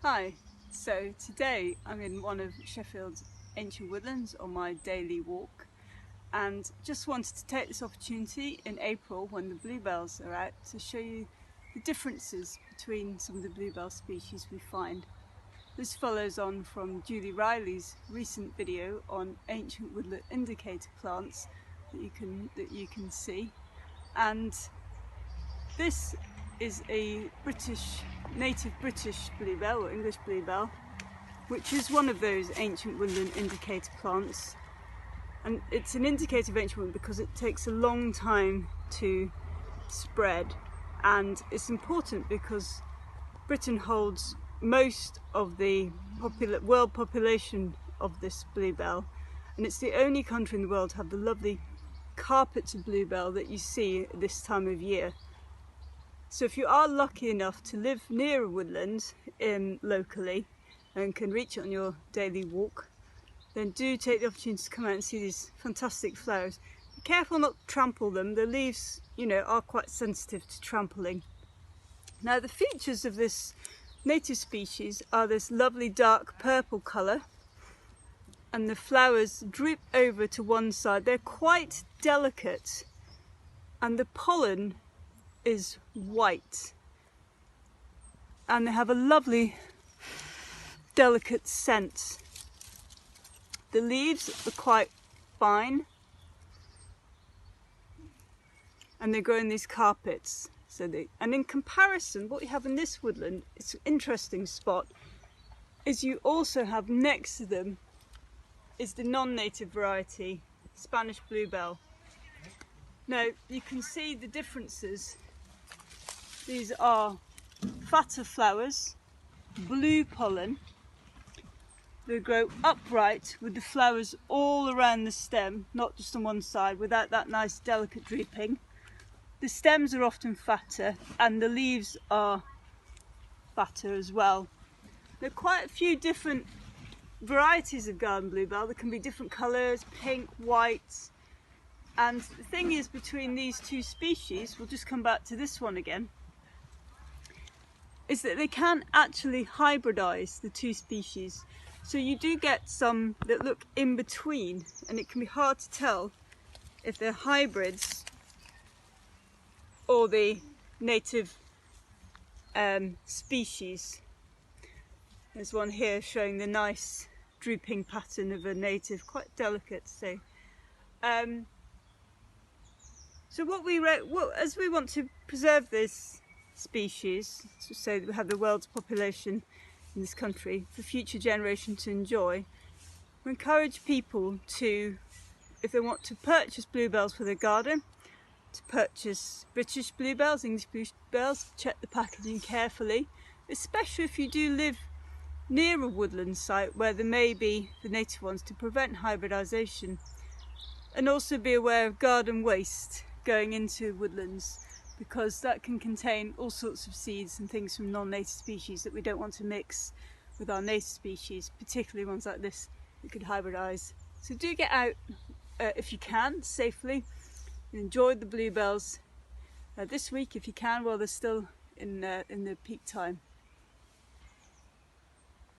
Hi, so today I'm in one of Sheffield's ancient woodlands on my daily walk, and just wanted to take this opportunity in April when the bluebells are out to show you the differences between some of the bluebell species we find. This follows on from Julie Riley's recent video on ancient woodland indicator plants that you can see, and this is a native British bluebell or English bluebell, which is one of those ancient woodland indicator plants. And it's an indicator of ancient woodland because it takes a long time to spread, and it's important because Britain holds most of the world population of this bluebell, and it's the only country in the world to have the lovely carpets of bluebell that you see at this time of year. So if you are lucky enough to live near a woodland locally and can reach it on your daily walk, then do take the opportunity to come out and see these fantastic flowers. Be careful not to trample them. The leaves, are quite sensitive to trampling. Now, the features of this native species are this lovely dark purple colour, and the flowers droop over to one side. They're quite delicate, and the pollen is white, and they have a lovely delicate scent. The leaves are quite fine, and they grow in these carpets. And in comparison, what we have in this woodland, it's an interesting spot, is you also have next to them is the non-native variety, Spanish bluebell. Now you can see the differences. These are fatter flowers, blue pollen. They grow upright with the flowers all around the stem, not just on one side, without that nice delicate drooping. The stems are often fatter, and the leaves are fatter as well. There are quite a few different varieties of garden bluebell. There can be different colours, pink, white. And the thing is, between these two species, we'll just come back to this one again, is that they can actually hybridize the two species. So you do get some that look in between, and it can be hard to tell if they're hybrids or the native species. There's one here showing the nice drooping pattern of a native, quite delicate. So as we want to preserve this species, to say that we have the world's population in this country for future generations to enjoy, we encourage people to, if they want to purchase bluebells for their garden, to purchase British bluebells, English bluebells. Check the packaging carefully, especially if you do live near a woodland site where there may be the native ones, to prevent hybridisation. And also be aware of garden waste going into woodlands, because that can contain all sorts of seeds and things from non-native species that we don't want to mix with our native species, particularly ones like this that could hybridise. So do get out if you can, safely, and enjoy the bluebells this week if you can, while they're still in the peak time.